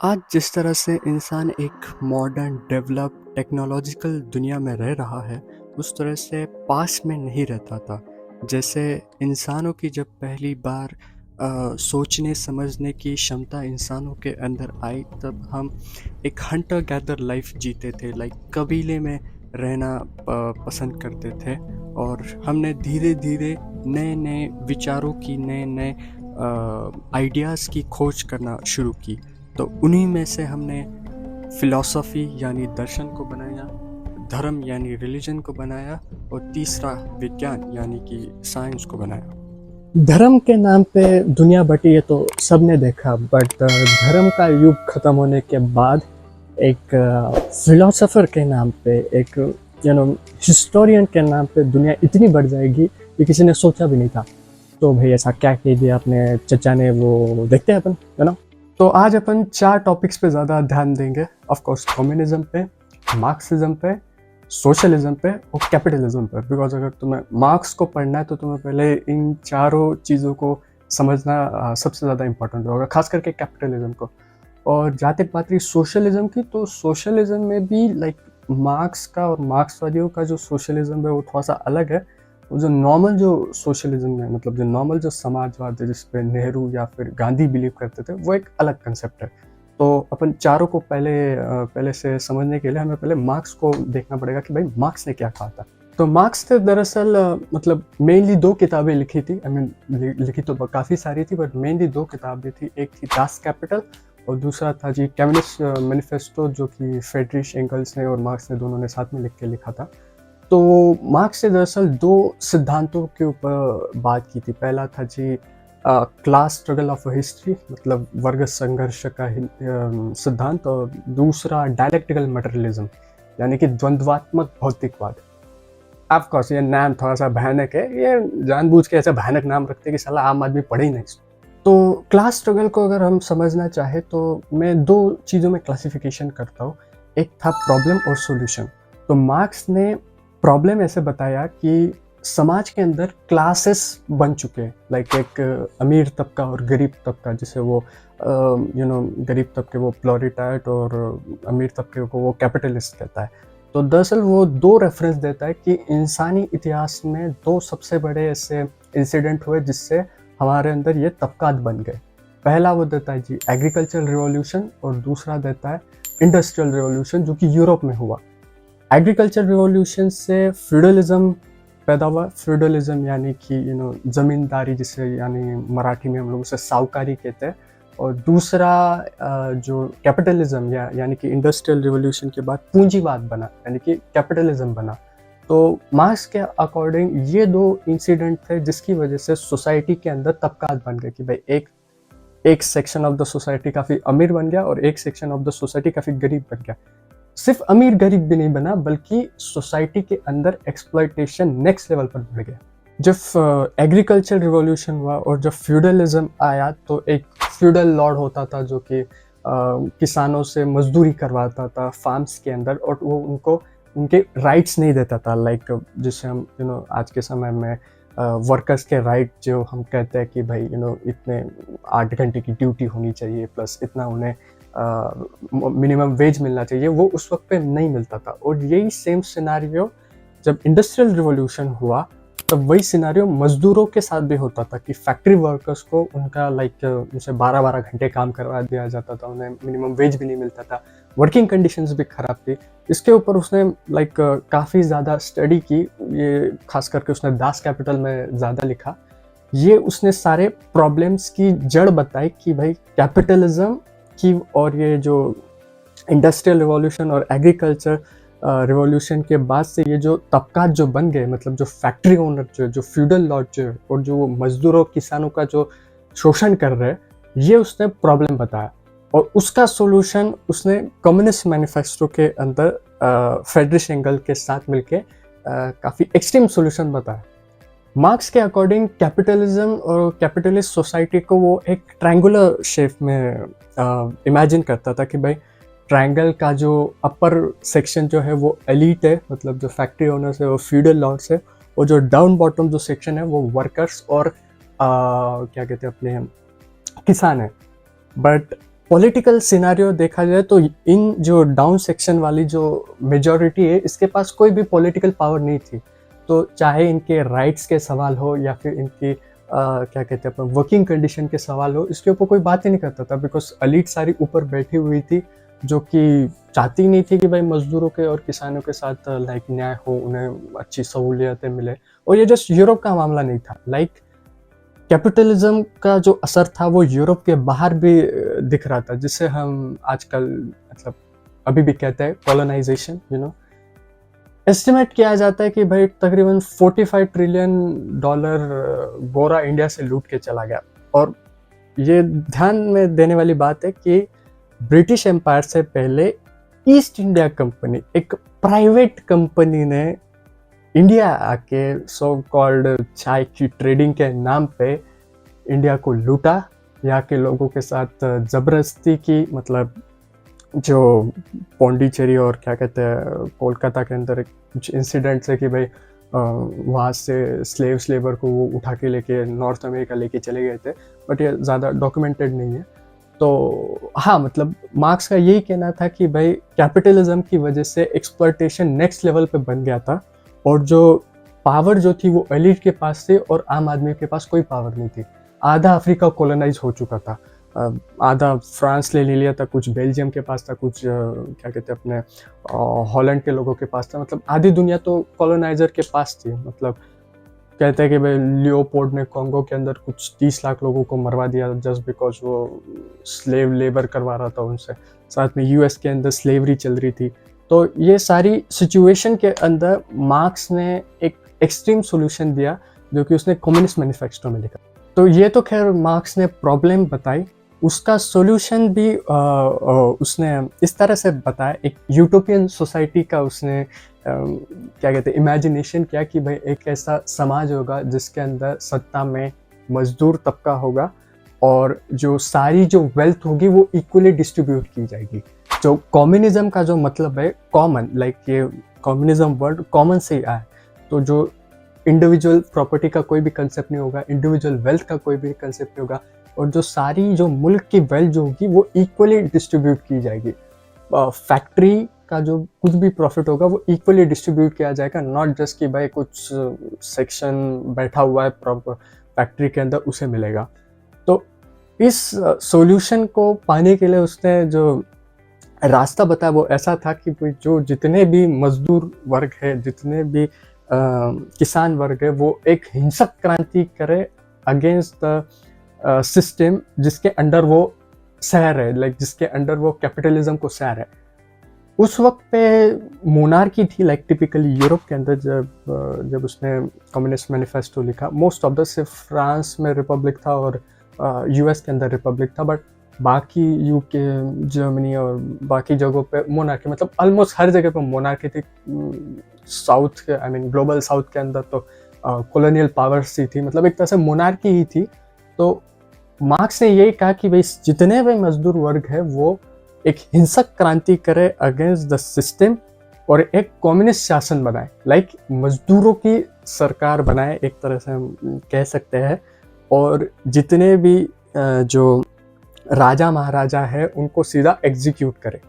आज जिस तरह से इंसान एक मॉडर्न डेवलप टेक्नोलॉजिकल दुनिया में रह रहा है उस तरह से पास में नहीं रहता था। जैसे इंसानों की जब पहली बार सोचने समझने की क्षमता इंसानों के अंदर आई तब हम एक हंटर गैदर लाइफ जीते थे, लाइक कबीले में रहना पसंद करते थे। और हमने धीरे धीरे नए नए विचारों की नए नए आइडियाज़ की खोज करना शुरू की। तो उन्हीं में से हमने फ़िलॉसफ़ी यानी दर्शन को बनाया, धर्म यानी रिलीजन को बनाया और तीसरा विज्ञान यानी कि साइंस को बनाया। धर्म के नाम पे दुनिया बटी है तो सबने देखा, बट धर्म का युग ख़त्म होने के बाद एक फ़िलॉसफ़र के नाम पे, एक हिस्टोरियन के नाम पे दुनिया इतनी बढ़ जाएगी कि किसी ने सोचा भी नहीं था। तो भाई ऐसा क्या कह दिया अपने चचा ने, वो देखते हैं अपन, है ना। तो आज अपन 4 टॉपिक्स पे ज़्यादा ध्यान देंगे। ऑफ कोर्स कम्युनिज्म पे, मार्क्सिज्म पे, सोशलिज्म पे और कैपिटलिज्म पे। बिकॉज अगर तुम्हें मार्क्स को पढ़ना है तो तुम्हें पहले इन चारों चीज़ों को समझना सबसे ज़्यादा इम्पोर्टेंट होगा, खास करके कैपिटलिज्म को। और जहाँ तक बात रही सोशलिज्म की, तो सोशलिज्म में भी लाइक मार्क्स का और मार्क्सवादियों का जो सोशलिज्म है वो थोड़ा सा अलग है। वो जो नॉर्मल जो सोशलिज्म है, मतलब जो नॉर्मल जो समाजवाद है जिस पे नेहरू या फिर गांधी बिलीव करते थे, वो एक अलग कंसेप्ट है। तो अपन चारों को पहले से समझने के लिए हमें पहले मार्क्स को देखना पड़ेगा कि भाई मार्क्स ने क्या कहा था। तो मार्क्स ने दरअसल मतलब मेनली 2 किताबें लिखी थी। आई मीन लिखी तो काफ़ी सारी थी, बट मेनली 2 किताबें थी। एक थी दास कैपिटल और दूसरा था जी कम्युनिस्ट मैनिफेस्टो, जो कि फ्रेडरिश एंगल्स ने और मार्क्स ने दोनों ने साथ में लिख के लिखा था। तो मार्क्स ने दरअसल 2 सिद्धांतों के ऊपर बात की थी। पहला था जी क्लास स्ट्रगल ऑफ हिस्ट्री, मतलब वर्ग संघर्ष का सिद्धांत, और दूसरा डायलेक्टिकल मटेरियलिज्म यानी कि द्वंद्वात्मक भौतिकवाद। ऑफ कोर्स ये नाम थोड़ा सा भयानक है, ये जानबूझ के ऐसा भयानक नाम रखते हैं कि साला आम आदमी पढ़े ही नहीं इसको। तो क्लास स्ट्रगल को अगर हम समझना चाहे तो मैं 2 चीज़ों में क्लासिफिकेशन करता हूँ। एक था प्रॉब्लम और सॉल्यूशन। तो मार्क्स ने प्रॉब्लम ऐसे बताया कि समाज के अंदर क्लासेस बन चुके हैं, लाइक एक अमीर तबका और गरीब तबका, जिसे वो गरीब तबके वो प्लोरिटाइट और अमीर तबके को वो कैपिटलिस्ट कहता है। तो दरअसल वो 2 रेफरेंस देता है कि इंसानी इतिहास में 2 सबसे बड़े ऐसे इंसिडेंट हुए जिससे हमारे अंदर ये तबकात बन गए। पहला वो देता है जी एग्रीकल्चरल रिवॉल्यूशन और दूसरा देता है इंडस्ट्रियल रिवॉल्यूशन, जो कि यूरोप में हुआ। एग्रीकल्चर रिवॉल्यूशन से फ्यूडलिज्म पैदा हुआ। फ्यूडलिज्म यानी कि ज़मींदारी, जिसे यानी मराठी में हम लोग उसे साहूकारी कहते हैं। और दूसरा जो कैपिटलिज्म यानी कि इंडस्ट्रियल रिवॉल्यूशन के बाद पूंजीवाद बना, यानी कि कैपिटलिज्म बना। तो मार्क्स के अकॉर्डिंग ये 2 इंसिडेंट थे जिसकी वजह से सोसाइटी के अंदर तबकात बन गए कि भाई एक एक सेक्शन ऑफ द सोसाइटी काफ़ी अमीर बन गया और एक सेक्शन ऑफ द सोसाइटी काफ़ी गरीब बन गया। सिर्फ अमीर गरीब भी नहीं बना, बल्कि सोसाइटी के अंदर एक्सप्लॉयटेशन नेक्स्ट लेवल पर बढ़ गया। जब एग्रीकल्चर रिवॉल्यूशन हुआ और जब फ्यूडलिज्म आया तो एक फ्यूडल लॉर्ड होता था जो कि किसानों से मजदूरी करवाता था फार्म्स के अंदर, और वो उनको उनके राइट्स नहीं देता था, लाइक जिसे हम आज के समय में वर्कर्स के राइट जो हम कहते हैं कि भाई इतने 8 घंटे की ड्यूटी होनी चाहिए, प्लस इतना उन्हें मिनिमम वेज मिलना चाहिए, वो उस वक्त पे नहीं मिलता था। और यही सेम सिनारियो जब इंडस्ट्रियल रिवॉल्यूशन हुआ तब वही सिनारियो मजदूरों के साथ भी होता था कि फैक्ट्री वर्कर्स को उनका लाइक उनसे 12-12 घंटे काम करवा दिया जाता था, उन्हें मिनिमम वेज भी नहीं मिलता था, वर्किंग कंडीशंस भी खराब थी। इसके ऊपर उसने लाइक काफ़ी ज़्यादा स्टडी की, ये खास करके उसने दास कैपिटल में ज़्यादा लिखा। ये उसने सारे प्रॉब्लम्स की जड़ बताई कि भाई कैपिटलिज्म की और ये जो इंडस्ट्रियल रिवॉल्यूशन और एग्रीकल्चर रिवॉल्यूशन के बाद से ये जो तबकात जो बन गए, मतलब जो फैक्ट्री ओनर जो फ्यूडल लॉर्ड जो और जो मजदूरों किसानों का जो शोषण कर रहे हैं, ये उसने प्रॉब्लम बताया। और उसका सॉल्यूशन उसने कम्युनिस्ट मैनिफेस्टो के अंदर फ्रेडरिश एंगल के साथ मिलके काफ़ी एक्सट्रीम सॉल्यूशन बताया। मार्क्स के अकॉर्डिंग कैपिटलिज्म और कैपिटलिस्ट सोसाइटी को वो एक ट्रायंगुलर शेप में इमेजिन करता था कि भाई ट्रायंगल का जो अपर सेक्शन जो है वो एलीट है, मतलब जो फैक्ट्री ओनर्स है वो फ्यूडल लॉर्ड्स है, और जो डाउन बॉटम जो सेक्शन है वो वर्कर्स और क्या कहते हैं अपने किसान है। बट पॉलिटिकल सिनेरियो देखा जाए तो इन जो डाउन सेक्शन वाली जो मेजॉरिटी है, इसके पास कोई भी पॉलिटिकल पावर नहीं थी। तो चाहे इनके राइट्स के सवाल हो या फिर इनकी क्या कहते हैं अपन वर्किंग कंडीशन के सवाल हो, इसके ऊपर कोई बात ही नहीं करता था, बिकॉज एलीट सारी ऊपर बैठी हुई थी, जो कि चाहती नहीं थी कि भाई मजदूरों के और किसानों के साथ लाइक न्याय हो, उन्हें अच्छी सहूलियतें मिले। और ये जस्ट यूरोप का मामला नहीं था, लाइक कैपिटलिज्म का जो असर था वो यूरोप के बाहर भी दिख रहा था, जिसे हम आजकल मतलब अभी भी कहते हैं कॉलोनाइजेशन, एस्टिमेट किया जाता है कि भाई तकरीबन 45 ट्रिलियन डॉलर गोरा इंडिया से लूट के चला गया। और ये ध्यान में देने वाली बात है कि ब्रिटिश एम्पायर से पहले ईस्ट इंडिया कंपनी, एक प्राइवेट कंपनी ने इंडिया आके सो कॉल्ड चाय की ट्रेडिंग के नाम पे इंडिया को लूटा, यहाँ के लोगों के साथ ज़बरदस्ती की। मतलब जो पौंडीचेरी और क्या कहते हैं कोलकाता के अंदर कुछ इंसिडेंट्स है कि भाई वहाँ से स्लेव्स लेबर को वो उठा के लेके नॉर्थ अमेरिका लेके चले गए थे, बट ये ज़्यादा डॉक्यूमेंटेड नहीं है। तो हाँ, मतलब मार्क्स का यही कहना था कि भाई कैपिटलिज्म की वजह से एक्सप्लॉयटेशन नेक्स्ट लेवल पे बन गया था, और जो पावर जो थी वो एलिट के पास थी और आम आदमी के पास कोई पावर नहीं थी। आधा अफ्रीका कॉलोनाइज हो चुका था, आधा फ्रांस ले लिया था, कुछ बेल्जियम के पास था, कुछ क्या कहते हैं अपने हॉलैंड के लोगों के पास था। मतलब आधी दुनिया तो कॉलोनाइजर के पास थी। मतलब कहते हैं कि भाई लियोपोल्ड ने कॉन्गो के अंदर कुछ 30 लाख लोगों को मरवा दिया जस्ट बिकॉज वो स्लेव लेबर करवा रहा था उनसे। साथ में यूएस के अंदर स्लेवरी चल रही थी। तो ये सारी सिचुएशन के अंदर मार्क्स ने एक एक्सट्रीम सोल्यूशन दिया, जो कि उसने कम्युनिस्ट मैनिफेस्टो में लिखा। तो ये तो खैर मार्क्स ने प्रॉब्लम बताई, उसका सॉल्यूशन भी उसने इस तरह से बताया। एक यूटोपियन सोसाइटी का उसने क्या कहते हैं इमेजिनेशन किया कि भाई एक ऐसा समाज होगा जिसके अंदर सत्ता में मजदूर तबका होगा, और जो सारी जो वेल्थ होगी वो इक्वली डिस्ट्रीब्यूट की जाएगी। जो कम्युनिज्म का जो मतलब है कॉमन, लाइक ये कम्युनिज्म वर्ड कॉमन से ही आया, तो जो इंडिविजुअल प्रॉपर्टी का कोई भी कंसेप्ट नहीं होगा, इंडिविजुअल वेल्थ का कोई भी कंसेप्ट नहीं होगा, और जो सारी जो मुल्क की वेल्थ जो होगी वो इक्वली डिस्ट्रीब्यूट की जाएगी। फैक्ट्री का जो कुछ भी प्रॉफिट होगा वो इक्वली डिस्ट्रीब्यूट किया जाएगा, नॉट जस्ट कि भाई कुछ सेक्शन बैठा हुआ है प्रॉपर फैक्ट्री के अंदर उसे मिलेगा। तो इस सॉल्यूशन को पाने के लिए उसने जो रास्ता बताया वो ऐसा था कि भाई जो जितने भी मजदूर वर्ग है, जितने भी किसान वर्ग है, वो एक हिंसक क्रांति करे अगेंस्ट द सिस्टम जिसके अंडर वो सह रहे, लाइक जिसके अंडर वो कैपिटलिज्म को सह रहे। उस वक्त पे मोनार्की थी, लाइक टिपिकली यूरोप के अंदर जब उसने कम्युनिस्ट मैनिफेस्टो लिखा। मोस्ट ऑफ द सिर्फ फ्रांस में रिपब्लिक था और यूएस के अंदर रिपब्लिक था, बट बाकी यूके, जर्मनी और बाकी जगहों पे मोनार्की, मतलब ऑलमोस्ट हर जगह पे मोनार्की थी। साउथ के, आई मीन ग्लोबल साउथ के अंदर तो कॉलोनियल पावर्स ही थी, मतलब एक तरह से मोनार्की ही थी। तो मार्क्स ने यही कहा कि भाई जितने भी मजदूर वर्ग है वो एक हिंसक क्रांति करे अगेंस्ट द सिस्टम और एक कम्युनिस्ट शासन बनाए, लाइक मजदूरों की सरकार बनाए एक तरह से हम कह सकते हैं, और जितने भी जो राजा महाराजा है उनको सीधा एग्जीक्यूट करे।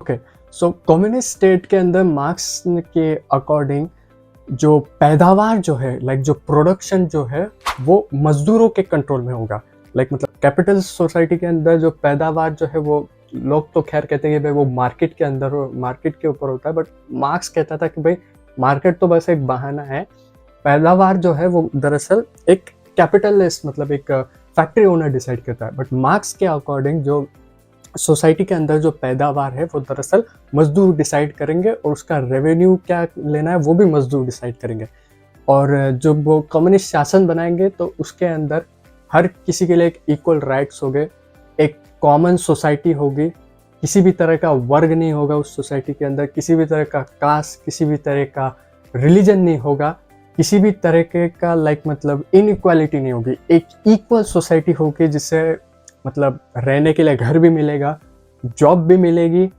ओके, सो कम्युनिस्ट स्टेट के अंदर मार्क्स के अकॉर्डिंग जो पैदावार जो है, लाइक जो प्रोडक्शन जो है वो मजदूरों के कंट्रोल में होगा। लाइक मतलब कैपिटल सोसाइटी के अंदर जो पैदावार जो है वो लोग तो खैर कहते हैं कि भाई वो मार्केट के अंदर हो, मार्केट के ऊपर होता है, बट मार्क्स कहता था कि भाई मार्केट तो बस एक बहाना है, पैदावार जो है वो दरअसल एक कैपिटलिस्ट मतलब एक फैक्ट्री ओनर डिसाइड करता है। बट मार्क्स के अकॉर्डिंग जो सोसाइटी के अंदर जो पैदावार है वो दरअसल मजदूर डिसाइड करेंगे, और उसका रेवेन्यू क्या लेना है वो भी मजदूर डिसाइड करेंगे। और जब वो कम्युनिस्ट शासन बनाएंगे तो उसके अंदर हर किसी के लिए एक इक्वल राइट्स होंगे, एक कॉमन सोसाइटी होगी, किसी भी तरह का वर्ग नहीं होगा उस सोसाइटी के अंदर, किसी भी तरह का कास्ट, किसी भी तरह का रिलीजन नहीं होगा, किसी भी तरीके का लाइक मतलब इनइक्वालिटी नहीं होगी। एक इक्वल सोसाइटी होगी जिससे मतलब रहने के लिए घर भी मिलेगा, जॉब भी मिलेगी,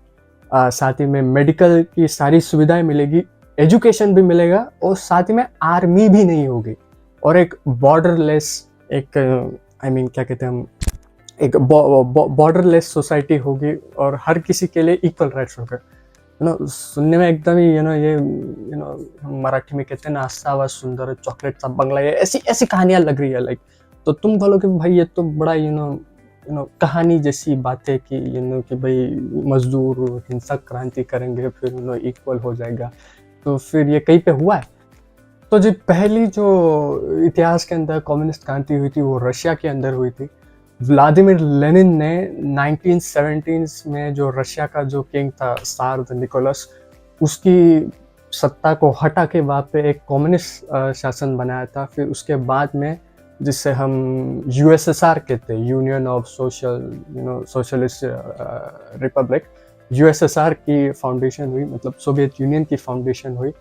साथ ही में मेडिकल की सारी सुविधाएं मिलेगी, एजुकेशन भी मिलेगा, और साथ ही में आर्मी भी नहीं होगी, और एक बॉर्डरलेस एक आई मीन क्या कहते हैं हम एक बॉर्डरलेस सोसाइटी होगी और हर किसी के लिए इक्वल राइट्स होंगे। सुनने में एकदम ही ये मराठी में कहते हैं ना, असावा सुंदर चॉकलेट सा बंगला, ये ऐसी ऐसी कहानियां लग रही है लाइक। तो तुम बोलोगे भाई ये तो बड़ा कहानी जैसी बात है कि कि भाई मजदूर हिंसक क्रांति करेंगे फिर इक्वल हो जाएगा, तो फिर ये कहीं पे हुआ है? तो जो पहली जो इतिहास के अंदर कम्युनिस्ट क्रांति हुई थी वो रशिया के अंदर हुई थी। व्लादिमीर लेनिन ने 1917 में जो रशिया का जो किंग था सार निकोलस, उसकी सत्ता को हटा के वहाँ पे एक कम्युनिस्ट शासन बनाया था। फिर उसके बाद में जिसे हम यूएसएसआर कहते हैं, union of socialist Republic, USSR की फाउंडेशन हुई, मतलब सोवियत यूनियन की फाउंडेशन हुई।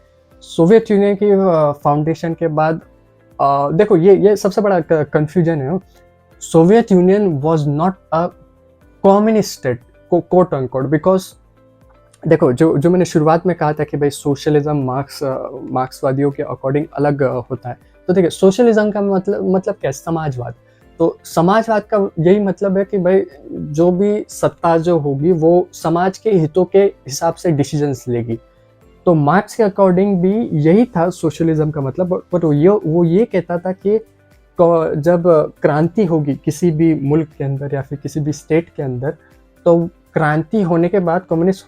सोवियत यूनियन की फाउंडेशन के बाद देखो ये सबसे बड़ा कंफ्यूजन है। Soviet union was not a communist state, quote unquote, because देखो जो जो मैंने शुरुआत में कहा था कि भाई सोशलिज्म मार्क्सवादियों के अकॉर्डिंग अलग होता है। तो देखिए सोशलिज्म का मतलब क्या है? समाजवाद। तो समाजवाद का यही मतलब है कि भाई जो भी सत्ता जो होगी वो समाज के हितों के हिसाब से डिसीजंस लेगी। तो मार्क्स के अकॉर्डिंग भी यही था सोशलिज्म का मतलब। पर वो ये कहता था कि जब क्रांति होगी किसी भी मुल्क के अंदर या फिर किसी भी स्टेट के अंदर, तो क्रांति होने के बाद, कम्युनिस्ट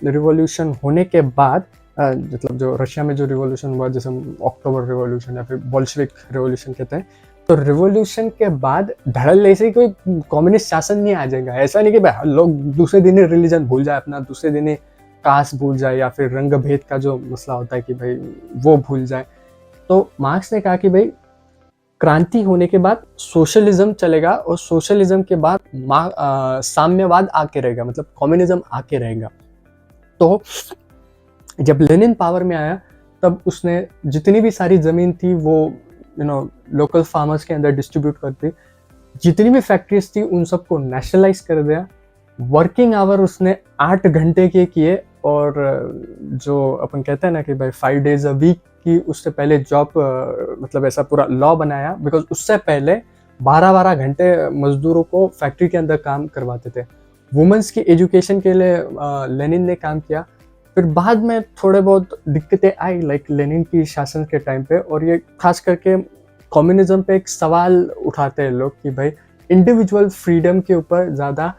रिवॉल्यूशन होने के बाद, मतलब जो रशिया में जो रिवॉल्यूशन हुआ जैसे अक्टूबर रिवॉल्यूशन या फिर बोल्शेविक रिवॉल्यूशन कहते हैं, तो रिवॉल्यूशन के बाद धड़ल्ले से कोई कम्युनिस्ट शासन नहीं आ जाएगा। ऐसा नहीं कि भाई लोग दूसरे दिन ही रिलीजन भूल जाए अपना, दूसरे दिन ही कास्ट भूल जाए या फिर रंग भेद का जो मसला होता है कि भाई वो भूल जाए। तो मार्क्स ने कहा कि भाई क्रांति होने के बाद सोशलिज्म चलेगा और सोशलिज्म के बाद साम्यवाद आके रहेगा, मतलब कम्युनिज्म आके रहेगा। तो जब लेनिन पावर में आया तब उसने जितनी भी सारी जमीन थी वो लोकल फार्मर्स के अंदर डिस्ट्रीब्यूट कर दी। जितनी भी फैक्ट्रीज थी उन सबको नेशनलाइज कर दिया। वर्किंग आवर उसने 8 घंटे के किए, और जो अपन कहते हैं ना कि भाई 5 days a week की, उससे पहले जॉब, मतलब ऐसा पूरा लॉ बनाया, बिकॉज उससे पहले 12-12 घंटे मजदूरों को फैक्ट्री के अंदर काम करवाते थे। वुमेन्स की एजुकेशन के लिए लेनिन ने काम किया। फिर बाद में थोड़े बहुत दिक्कतें आई लाइक लेनिन की शासन के टाइम पे, और ये खास करके कम्युनिज्म पे एक सवाल उठाते हैं लोग कि भाई इंडिविजुअल फ्रीडम के ऊपर ज़्यादा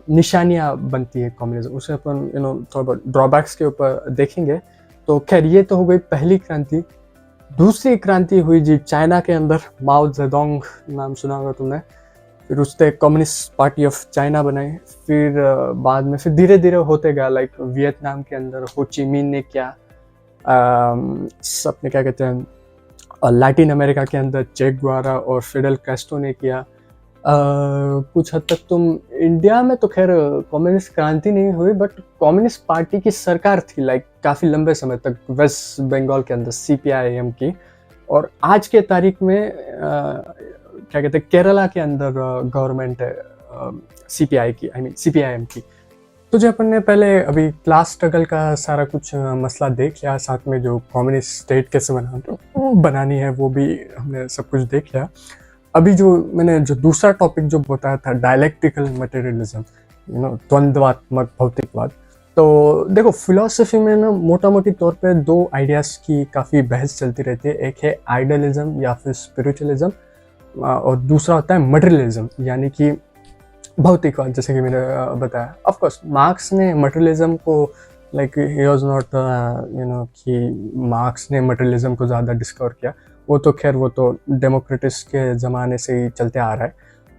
निशानियाँ बनती है कम्युनिज्म। उसे अपन थोड़ा बहुत ड्रॉबैक्स के ऊपर देखेंगे। तो खैर ये तो हो गई पहली क्रांति। दूसरी क्रांति हुई जी चाइना के अंदर, माओ जेडोंग नाम सुना होगा तुमने। फिर उसने कम्युनिस्ट पार्टी ऑफ चाइना बनाई। फिर बाद में फिर धीरे धीरे होते गया, लाइक वियतनाम के अंदर हो ची मिन ने किया, अपने क्या कहते हैं लैटिन अमेरिका के अंदर चे गुएवारा और फिडेल कैस्ट्रो ने किया। कुछ हद तक तुम इंडिया में तो खैर कम्युनिस्ट क्रांति नहीं हुई, बट कम्युनिस्ट पार्टी की सरकार थी लाइक काफ़ी लंबे समय तक वेस्ट बंगाल के अंदर, CPIM की। और आज के तारीख में क्या कहते हैं केरला के अंदर गवर्नमेंट है CPIM की। तो जो अपन ने पहले अभी क्लास स्ट्रगल का सारा कुछ मसला देख लिया, साथ में जो कम्युनिस्ट स्टेट कैसे बनानी है वो भी हमने सब कुछ देख लिया। अभी जो मैंने जो दूसरा टॉपिक जो बताया था डायलेक्टिकल मटेरियलिज्म, द्वंद्वात्मक भौतिकवाद। तो देखो फिलॉसफी में ना मोटा मोटी तौर पे 2 आइडियाज़ की काफ़ी बहस चलती रहती है। एक है आइडियलिज्म या फिर स्पिरिचुअलिज्म, और दूसरा होता है मटेरियलिज्म यानी कि भौतिकवाद, जैसे कि मैंने बताया। ऑफ कोर्स मार्क्स ने मटेरियलिज्म को लाइक ही वाज नॉट कि मार्क्स ने मटेरियलिज्म को ज़्यादा डिस्कवर किया, वो तो खैर वो तो डेमोक्रेटिस्ट के ज़माने से ही चलते आ रहा है।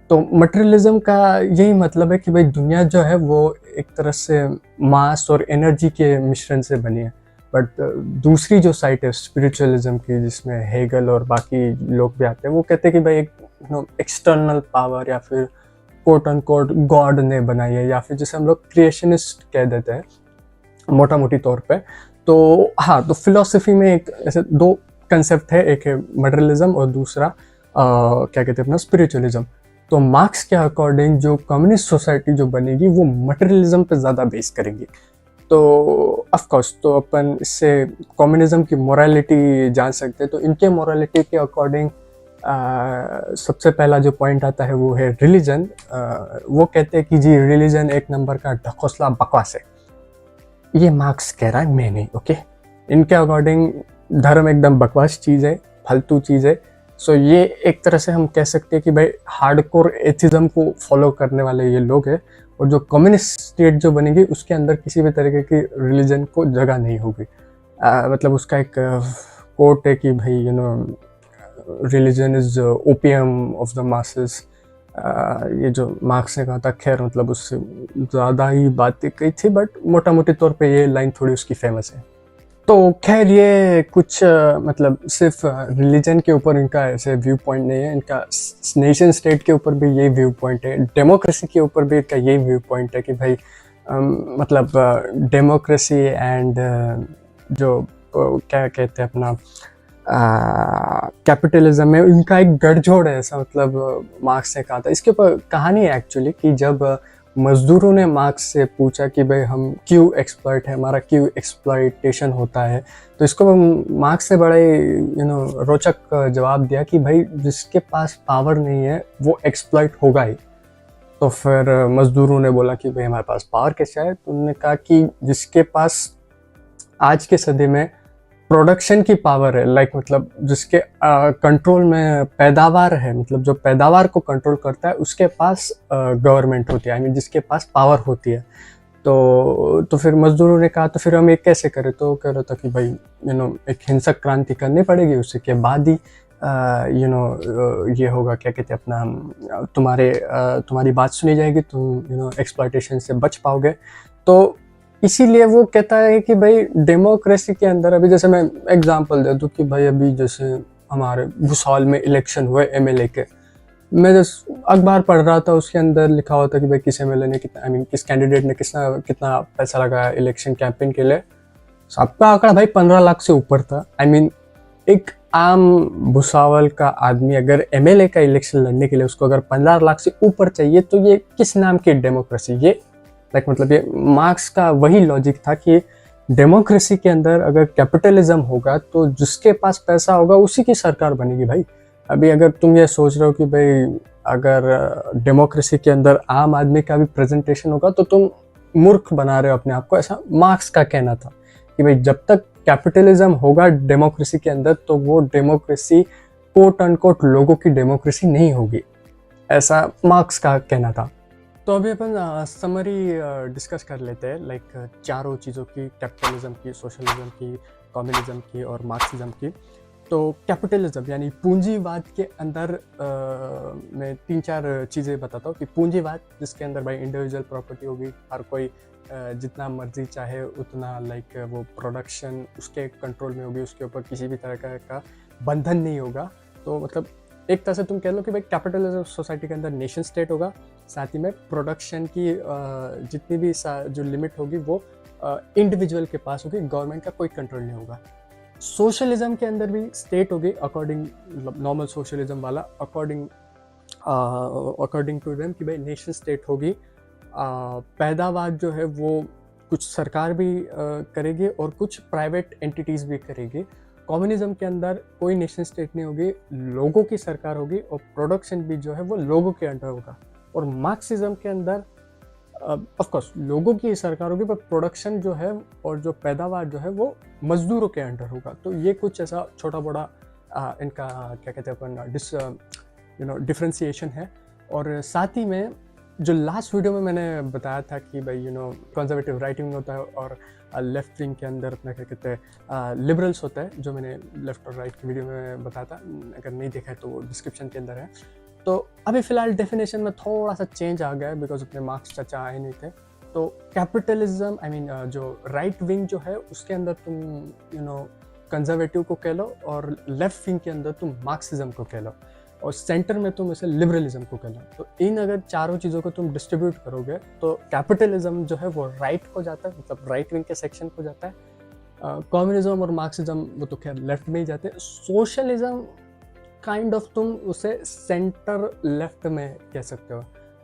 तो मटेरियलिज्म का यही मतलब है कि भाई दुनिया जो है वो एक तरह से मास और एनर्जी के मिश्रण से बनी है। बट दूसरी जो साइड है स्पिरिचुअलिज्म की, जिसमें हेगल और बाकी लोग भी आते हैं, वो कहते हैं कि भाई एक एक्सटर्नल पावर या फिर कोट एंड कोट गॉड ने बनाई है, या फिर जैसे हम लोग क्रिएशनिस्ट कह देते हैं मोटा मोटी तौर पे। तो हाँ, तो फिलॉसफी में एक ऐसे 2 कंसेप्ट है, एक है मटेरियलिज्म और दूसरा क्या कहते हैं अपना स्पिरिचुअलिज्म। तो मार्क्स के अकॉर्डिंग जो कम्युनिस्ट सोसाइटी जो बनेगी वो मटेरियलिज्म पे ज़्यादा बेस करेंगी। तो ऑफ कोर्स तो अपन इससे कम्युनिज्म की मोरालिटी जान सकते हैं। तो इनके मोरालिटी के अकॉर्डिंग सबसे पहला जो पॉइंट आता है वो है रिलीजन। वो कहते हैं कि जी रिलीजन एक नंबर का ढकोसला बकवास है। ये मार्क्स कह रहा है, मैं नहीं, ओके। इनके अकॉर्डिंग धर्म एकदम बकवास चीज़ है, फालतू चीज़ है। सो ये एक तरह से हम कह सकते हैं कि भाई हार्डकोर एथिज्म को फॉलो करने वाले ये लोग हैं। और जो कम्युनिस्ट स्टेट जो बनेगी उसके अंदर किसी भी तरीके की रिलीजन को जगह नहीं होगी। मतलब उसका एक कोट है कि भाई religion is opium of the masses. ये जो मार्क्स ने कहा था, खैर मतलब उससे ज़्यादा ही बातें कही थी, बट मोटा मोटी तौर पे ये लाइन थोड़ी उसकी फेमस है। तो खैर ये कुछ मतलब सिर्फ रिलीजन के ऊपर इनका ऐसे व्यू पॉइंट नहीं है, इनका नेशन स्टेट के ऊपर भी ये व्यू पॉइंट है, डेमोक्रेसी के ऊपर भी इनका ये व्यू पॉइंट है कि भाई मतलब डेमोक्रेसी एंड जो क्या कहते हैं अपना कैपिटलिज्म में इनका एक गठजोड़ है, ऐसा मतलब मार्क्स ने कहा था। इसके ऊपर कहानी है एक्चुअली कि जब मजदूरों ने मार्क्स से पूछा कि भाई हम क्यों एक्सप्लॉइट है, हमारा क्यों एक्सप्लॉइटेशन होता है, तो इसको मार्क्स ने बड़े रोचक जवाब दिया कि भाई जिसके पास पावर नहीं है वो एक्सप्लॉइट होगा ही। तो फिर मजदूरों ने बोला कि भाई हमारे पास पावर कैसे है, तो उन्होंने कहा कि जिसके पास आज के सदी में प्रोडक्शन की पावर है, लाइक मतलब जिसके कंट्रोल में पैदावार है, मतलब जो पैदावार को कंट्रोल करता है उसके पास गवर्नमेंट होती है, आई मीन जिसके पास पावर होती है। तो फिर मजदूरों ने कहा तो फिर हम ये कैसे करें, तो कह रहा था कि भाई एक हिंसक क्रांति करनी पड़ेगी, उसके के बाद ही ये होगा, क्या कहते हैं अपना, तुम्हारी बात सुनी जाएगी, तुम एक्सप्लॉयटेशन से बच पाओगे। तो इसीलिए वो कहता है कि भाई डेमोक्रेसी के अंदर, अभी जैसे मैं एग्जांपल दे दूं कि भाई अभी जैसे हमारे भूसावल में इलेक्शन हुए एमएलए के, मैं जैसे अखबार पढ़ रहा था, उसके अंदर लिखा हुआ था कि भाई किस एमएलए ने कितना, आई मीन किस कैंडिडेट ने कितना पैसा लगाया इलेक्शन कैंपेन के लिए। सबका आंकड़ा भाई 15 लाख से ऊपर था। आई मीन एक आम भूसावल का आदमी अगर एमएलए का इलेक्शन लड़ने के लिए उसको अगर 15 लाख से ऊपर चाहिए, तो ये किस नाम की डेमोक्रेसी? ये मतलब ये मार्क्स का वही लॉजिक था कि डेमोक्रेसी के अंदर अगर कैपिटलिज्म होगा तो जिसके पास पैसा होगा उसी की सरकार बनेगी भाई। अभी अगर तुम ये सोच रहे हो कि भाई अगर डेमोक्रेसी के अंदर आम आदमी का भी प्रेजेंटेशन होगा तो तुम मूर्ख बना रहे हो अपने आप को, ऐसा मार्क्स का कहना था कि भाई जब तक कैपिटलिज्म होगा डेमोक्रेसी के अंदर तो वो डेमोक्रेसी कोट अनकोट लोगों की डेमोक्रेसी नहीं होगी, ऐसा मार्क्स का कहना था। तो अभी अपन समरी डिस्कस कर लेते हैं, लाइक चारों चीज़ों की, कैपिटलिज्म की, सोशलिज्म की, कम्युनिज्म की और मार्क्सिज्म की। तो कैपिटलिज्म यानी पूंजीवाद के अंदर मैं 3-4 चीज़ें बताता हूँ कि पूंजीवाद जिसके अंदर भाई इंडिविजुअल प्रॉपर्टी होगी, हर कोई जितना मर्जी चाहे उतना, लाइक वो प्रोडक्शन उसके कंट्रोल में होगी, उसके ऊपर किसी भी तरह का बंधन नहीं होगा। तो मतलब एक तरह से तुम कह लो कि भाई कैपिटलिज्म सोसाइटी के अंदर नेशन स्टेट होगा, साथ ही में प्रोडक्शन की जितनी भी जो लिमिट होगी वो इंडिविजुअल के पास होगी, गवर्नमेंट का कोई कंट्रोल नहीं होगा। सोशलिज्म के अंदर भी स्टेट होगी अकॉर्डिंग, नॉर्मल सोशलिज्म वाला, अकॉर्डिंग टू देम कि भाई नेशन स्टेट होगी। पैदावार जो है वो कुछ सरकार भी करेगी और कुछ प्राइवेट एंटिटीज़ भी करेगी। कम्युनिज्म के अंदर कोई नेशन स्टेट नहीं होगी, लोगों की सरकार होगी और प्रोडक्शन भी जो है वो लोगों के अंडर होगा। और मार्क्सिज्म के अंदर ऑफ कोर्स लोगों की सरकार होगी, पर प्रोडक्शन जो है और जो पैदावार जो है वो मजदूरों के अंडर होगा। तो ये कुछ ऐसा छोटा बड़ा इनका क्या कहते हैं अपन डिफ्रेंसिएशन है। और साथ ही में जो लास्ट वीडियो में मैंने बताया था कि भाई कंजर्वेटिव राइट विंग होता है और लेफ्ट विंग के अंदर अपना क्या कहते हैं लिबरल्स होता है, जो मैंने लेफ्ट और राइट की वीडियो में बताया था, अगर नहीं देखा है तो वो डिस्क्रिप्शन के अंदर है। तो अभी फ़िलहाल डेफिनेशन में थोड़ा सा चेंज आ गया है बिकॉज अपने मार्क्स चाचा आए नहीं थे। तो कैपिटलिज्म आई मीन जो राइट विंग जो है उसके अंदर तुम कंजर्वेटिव को कह लो, और लेफ्ट विंग के अंदर तुम मार्क्सिज्म को कह लो, और सेंटर में तुम इसे लिबरलिज्म को कह लो। तो इन अगर चारों चीज़ों को तुम डिस्ट्रीब्यूट करोगे तो कैपिटलिज्म जो है वो राइट को जाता है, मतलब राइट विंग के सेक्शन को जाता है। कम्युनिज्म और मार्क्सिज्म वो तो खैर लेफ्ट में ही जाते हैं। सोशलिज्म काइंड ऑफ तुम उसे सेंटर लेफ्ट में कह सकते हो।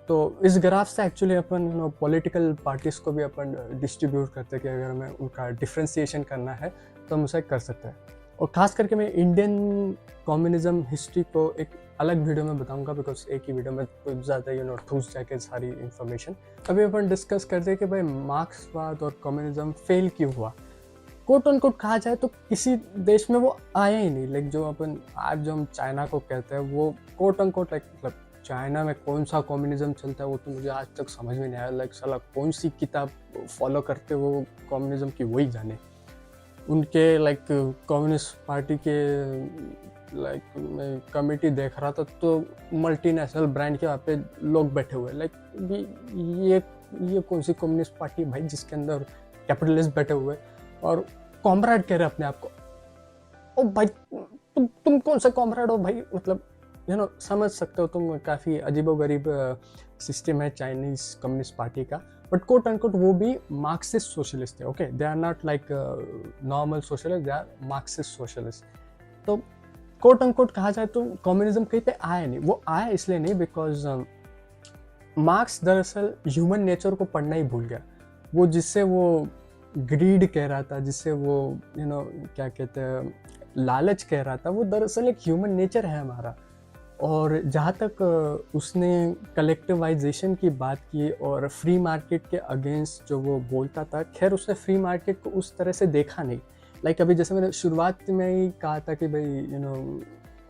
तो इस ग्राफ से एक्चुअली अपन पॉलिटिकल पार्टीज़ को भी अपन डिस्ट्रीब्यूट करते हैं कि अगर हमें उनका डिफ्रेंसिएशन करना है तो हम उसे कर सकते हैं। और ख़ास करके मैं इंडियन कम्युनिज़्म हिस्ट्री को एक अलग वीडियो में बताऊंगा, बिकॉज एक ही वीडियो में कुछ ज़्यादा ठूस जाके सारी इन्फॉर्मेशन। अभी अपन डिस्कस करते हैं कि भाई मार्क्सवाद और कम्युनिज़्म फेल क्यों हुआ। कोट ऑन कोट कहा जाए तो किसी देश में वो आया ही नहीं। लाइक जो अपन आज जो हम चाइना को कहते हैं, वो कोट ऑन कोट लाइक मतलब चाइना में कौन सा कम्युनिज्म चलता है वो तो मुझे आज तक समझ में नहीं आया। लाइक साला कौन सी किताब फॉलो करते वो कम्युनिज्म की, वही जाने। उनके लाइक कम्युनिस्ट पार्टी के लाइक मैं कमेटी देख रहा था तो मल्टीनेशनल ब्रांड के वहाँ पे लोग बैठे हुए। लाइक ये कौन सी कम्युनिस्ट पार्टी भाई जिसके अंदर कैपिटलिस्ट बैठे हुए और कॉमरेड कह रहे अपने आप को। ओ भाई तुम कौन सा कॉमरेड हो भाई, मतलब समझ सकते हो तुम, काफ़ी अजीबोगरीब सिस्टम है चाइनीज कम्युनिस्ट पार्टी का। बट कोट एंड कोट वो भी मार्क्सिस्ट सोशलिस्ट है। Okay, they are not like normal socialist, they are Marxist socialist. तो कोट एंड कोट कहा जाए तो कम्युनिज्म कहीं पे आया नहीं। वो आया इसलिए नहीं बिकॉज मार्क्स दरअसल ह्यूमन नेचर को पढ़ना ही भूल गया। वो जिससे वो ग्रीड कह रहा था, जिससे वो क्या कहते हैं लालच कह रहा था, वो दरअसल एक ह्यूमन नेचर है हमारा। और जहाँ तक उसने कलेक्टिवाइजेशन की बात की और फ्री मार्केट के अगेंस्ट जो वो बोलता था, खैर उसने फ्री मार्केट को उस तरह से देखा नहीं। लाइक अभी जैसे मैंने शुरुआत में ही कहा था कि भाई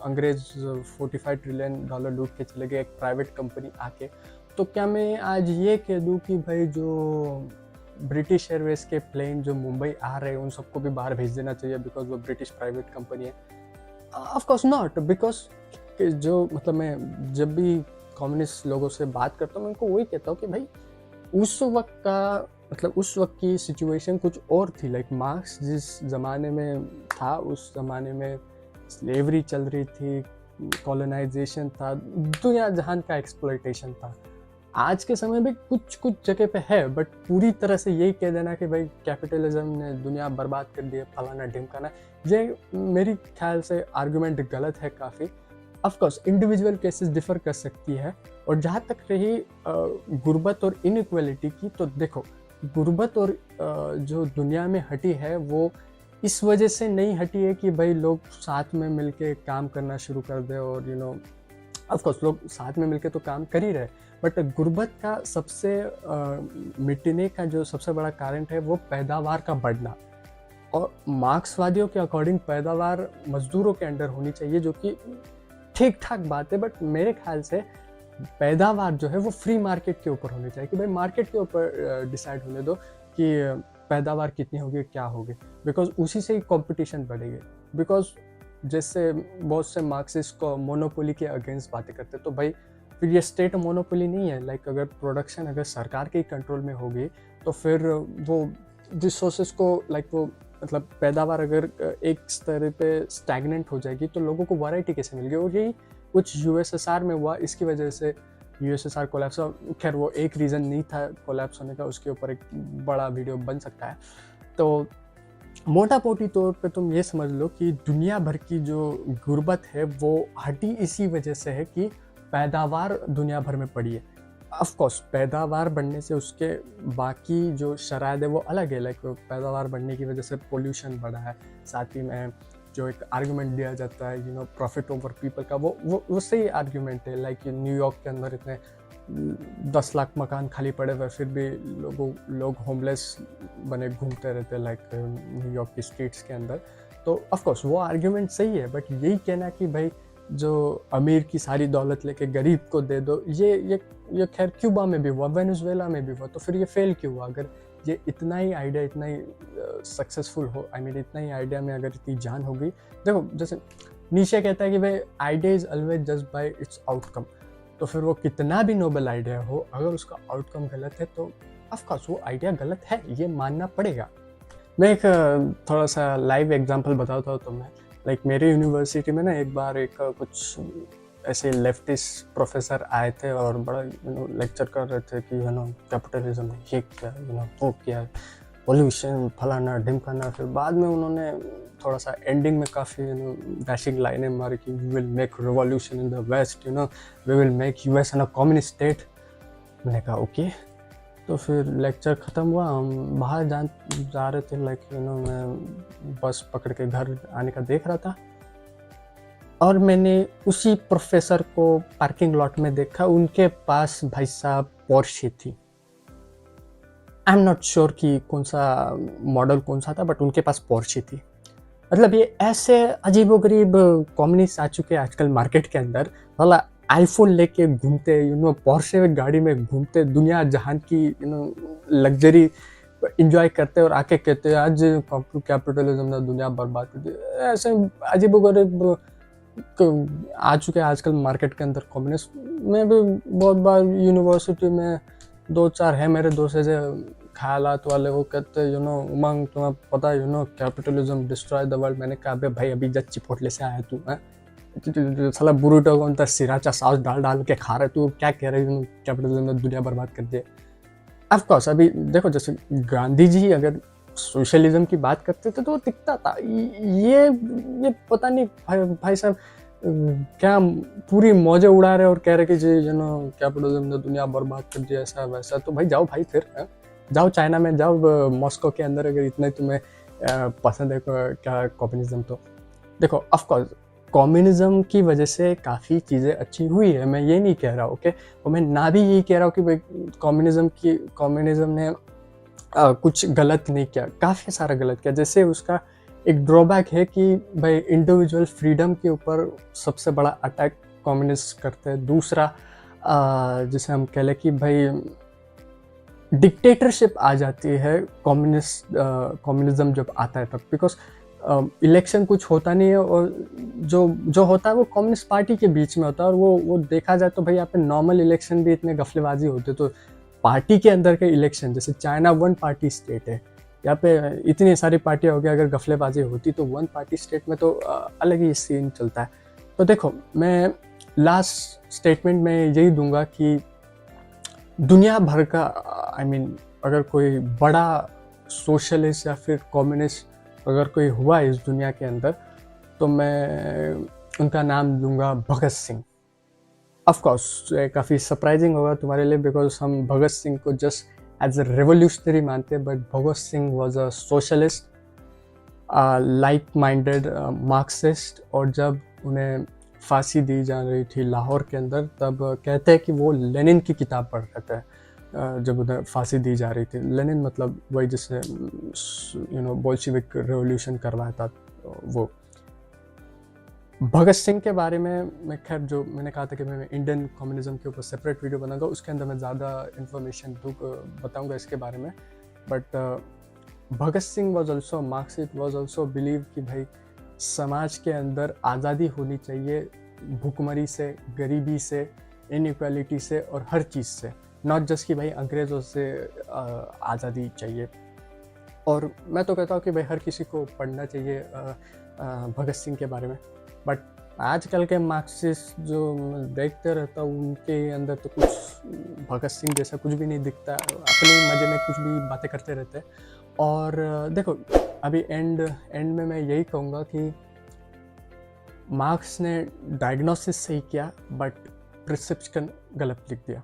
अंग्रेज 45 ट्रिलियन डॉलर लूट के चले गए एक प्राइवेट कंपनी आके। तो क्या मैं आज ये कह दूँ कि भाई जो ब्रिटिश एयरवेज के प्लेन जो मुंबई आ रहे हैं उन सबको भी बाहर भेज देना चाहिए बिकॉज वो ब्रिटिश प्राइवेट कंपनी है? ऑफ कोर्स नॉट, बिकॉज जो मतलब मैं जब भी कम्युनिस्ट लोगों से बात करता हूँ मैं उनको वही कहता हूँ कि भाई उस वक्त का मतलब उस वक्त की सिचुएशन कुछ और थी। लाइक मार्क्स जिस ज़माने में था उस ज़माने में स्लेवरी चल रही थी, कॉलोनाइजेशन था, दुनिया जहान का एक्सप्लॉयटेशन था। आज के समय में कुछ जगह पे है, बट पूरी तरह से यही कह देना कि भाई कैपिटलिज्म ने दुनिया बर्बाद कर दी है, फलाना ढिमकाना, ये मेरी ख्याल से आर्गुमेंट गलत है काफ़ी। Of course individual cases differ कर सकती है। और जहाँ तक रही गुर्बत और इनइक्वालिटी की, तो देखो गुर्बत और जो दुनिया में हटी है वो इस वजह से नहीं हटी है कि भाई लोग साथ में मिलके काम करना शुरू कर दे और ऑफ कोर्स लोग साथ में मिलके तो काम कर ही रहे, बट गुर्बत का सबसे मिटने का जो सबसे बड़ा कारण है वो पैदावार का बढ़ना। और मार्क्सवादियों के अकॉर्डिंग पैदावार मजदूरों के अंडर होनी चाहिए, जो कि ठीक ठाक बात है, बट मेरे ख्याल से पैदावार जो है वो फ्री मार्केट के ऊपर होनी चाहिए कि भाई मार्केट के ऊपर डिसाइड होने दो कि पैदावार कितनी होगी, क्या होगी, बिकॉज उसी से ही कंपटीशन बढ़ेगी। बिकॉज जैसे बहुत से मार्क्सिस्ट को मोनोपोली के अगेंस्ट बातें करते, तो भाई फिर ये स्टेट मोनोपोली नहीं है। लाइक अगर प्रोडक्शन अगर सरकार के कंट्रोल में होगी तो फिर वो रिसोर्सेज को लाइक वो मतलब पैदावार अगर एक स्तर पे स्टैग्नेंट हो जाएगी तो लोगों को वैरायटी कैसे मिलेगी। और यही कुछ यूएसएसआर में हुआ, इसकी वजह से यूएसएसआर कोलैप्स। खैर वो एक रीज़न नहीं था कोलैप्स होने का, उसके ऊपर एक बड़ा वीडियो बन सकता है। तो मोटा मोटी तौर पे तुम ये समझ लो कि दुनिया भर की जो गुर्बत है वो हटी इसी वजह से है कि पैदावार दुनिया भर में पड़ी है। ऑफ कोर्स पैदावार बढ़ने से उसके बाकी जो शराइत है वो अलग है। लाइक पैदावार बढ़ने की वजह से पोल्यूशन बढ़ा है, साथ ही में जो एक आर्गुमेंट दिया जाता है प्रॉफिट ओवर पीपल का, वो सही आर्गुमेंट है। लाइक न्यूयॉर्क के अंदर इतने 10 लाख मकान खाली पड़े हुए फिर भी लोग होमलेस बने घूमते रहते लाइक न्यूयॉर्क की स्ट्रीट्स के अंदर। तो ऑफ कोर्स वो आर्गुमेंट सही है, बट यही कहना कि भाई जो अमीर की सारी दौलत लेके गरीब को दे दो, ये खैर क्यूबा में भी हुआ, वेनेजुएला में भी हुआ, तो फिर ये फेल क्यों हुआ? अगर ये इतना ही आइडिया इतना ही सक्सेसफुल हो, इतना ही आइडिया में अगर इतनी जान होगी। देखो जैसे नीचे कहता है कि भाई idea is always just by it's outcome, तो फिर वो कितना भी नोबल आइडिया हो, अगर उसका आउटकम गलत है तो ऑफकोर्स वो आइडिया गलत है, ये मानना पड़ेगा। मैं एक थोड़ा सा लाइव एग्जांपल बताता हूँ तुम्हें। लाइक मेरे यूनिवर्सिटी में ना एक बार एक कुछ ऐसे लेफ्टिस्ट प्रोफेसर आए थे और बड़ा लेक्चर कर रहे थे कि कैपिटलिज्म ये क्या वो क्या, पॉल्यूशन फलाना ढिमकाना। फिर बाद में उन्होंने थोड़ा सा एंडिंग में काफ़ी डैशिंग लाइनें मारी कि we will make revolution in the west, we will make US an a communist state. मैंने कहा ओके, तो फिर लेक्चर ख़त्म हुआ, हम बाहर जा रहे थे, लाइक मैं बस पकड़ के घर आने का देख रहा था, और मैंने उसी प्रोफेसर को पार्किंग लॉट में देखा। उनके पास भाई साहब पोर्शे थी। आई एम नॉट श्योर कि कौन सा मॉडल कौन सा था, बट उनके पास पोर्शे थी। मतलब ये ऐसे अजीबोगरीब कम्युनिस्ट आ चुके हैं आजकल मार्केट के अंदर, वाला आईफोन लेके घूमते, पोर्शे गाड़ी में घूमते, दुनिया जहान की लग्जरी इंजॉय करते और आके कहते हैं आज कैपिटलिज्म ने दुनिया बर्बाद कर दी। ऐसे अजीबोगरीब आ चुके हैं आजकल मार्केट के अंदर कम्युनिस्ट। मैं भी बहुत बार यूनिवर्सिटी में 2-4 है मेरे दोस्त ऐसे ख्यालात वाले, वो कहते हैं उमंग तुम्हें पता है कैपिटलिज्म डिस्ट्रॉय द वर्ल्ड। मैंने कहा भाई अभी जस्ट चिपोटले से आया तू है, साला बुरुटो को उनका सिराचा सॉस डाल के खा रहे, तू क्या कह रहे हो कैपिटलिज्म ने दुनिया बर्बाद कर दिया। ऑफ कोर्स अभी देखो, जैसे गांधी जी अगर सोशलिज्म की बात करते थे तो वो दिखता था। ये पता नहीं भाई साहब क्या पूरी मौजें उड़ा रहे और कह रहे कि जी कैपिटलिज्म ने दुनिया बर्बाद कर दिया, ऐसा वैसा। तो भाई जाओ भाई, फिर जाओ चाइना में, जाओ मॉस्को के अंदर, अगर इतना तुम्हें पसंद है क्या कम्युनिज्म। तो देखो ऑफ कोर्स कम्युनिज्म की वजह से काफ़ी चीज़ें अच्छी हुई है, मैं ये नहीं कह रहा, ओके। और मैं ना भी यही कह रहा हूँ कि भाई कम्युनिज्म ने कुछ गलत नहीं किया, काफ़ी सारा गलत किया। जैसे उसका एक ड्रॉबैक है कि भाई इंडिविजुअल फ्रीडम के ऊपर सबसे बड़ा अटैक कम्युनिस्ट करते हैं। दूसरा जिसे हम कह लें कि भाई डिक्टेटरशिप आ जाती है कम्युनिज्म जब आता है तब, बिकॉज इलेक्शन कुछ होता नहीं है, और जो होता है वो कम्युनिस्ट पार्टी के बीच में होता है। और वो देखा जाए तो भाई यहाँ पे नॉर्मल इलेक्शन भी इतने गफलेबाजी होते, तो पार्टी के अंदर के इलेक्शन, जैसे चाइना 1 पार्टी स्टेट है, यहाँ पे इतनी सारी पार्टियाँ हो गई, अगर गफलेबाजी होती तो 1 पार्टी स्टेट में तो अलग ही सीन चलता है। तो देखो, मैं लास्ट स्टेटमेंट में यही दूंगा कि दुनिया भर का अगर कोई बड़ा सोशलिस्ट या फिर कम्युनिस्ट अगर कोई हुआ इस दुनिया के अंदर, तो मैं उनका नाम दूंगा भगत सिंह। ऑफ कोर्स काफ़ी सरप्राइजिंग होगा तुम्हारे लिए, बिकॉज हम भगत सिंह को जस्ट एज अ रेवोल्यूशनरी मानते हैं, but Bhagat Singh was a socialist, like minded Marxist. और जब उन्हें फांसी दी जा रही थी लाहौर के अंदर, तब कहते हैं कि वो लेनिन की किताब पढ़ रहे थे जब उन्हें फांसी दी जा रही थी। लेनिन मतलब वही जिसने बोल्शेविक रेवोल्यूशन करवाया था वो। भगत सिंह के बारे में मैं खैर, जो मैंने कहा था कि मैं इंडियन कम्युनिज्म के ऊपर सेपरेट वीडियो बनाऊंगा, उसके अंदर मैं ज़्यादा इन्फॉर्मेशन बताऊंगा इसके बारे में। But Bhagat Singh was also Marxist, was also believe कि भाई समाज के अंदर आज़ादी होनी चाहिए, भूखमरी से, गरीबी से, इनइक्वालिटी से और हर चीज़ से, नॉट जस्ट कि भाई अंग्रेज़ों से आज़ादी चाहिए। और मैं तो कहता हूँ कि भाई हर किसी को पढ़ना चाहिए भगत सिंह के बारे में। बट आजकल के मार्क्सिस्ट जो देखते रहता हूँ, उनके अंदर तो कुछ भगत सिंह जैसा कुछ भी नहीं दिखता, अपने मज़े में कुछ भी बातें करते रहते हैं। और देखो, अभी एंड में मैं यही कहूँगा कि मार्क्स ने डायग्नोसिस सही किया, बट प्रिस्क्रिप्शन गलत लिख दिया।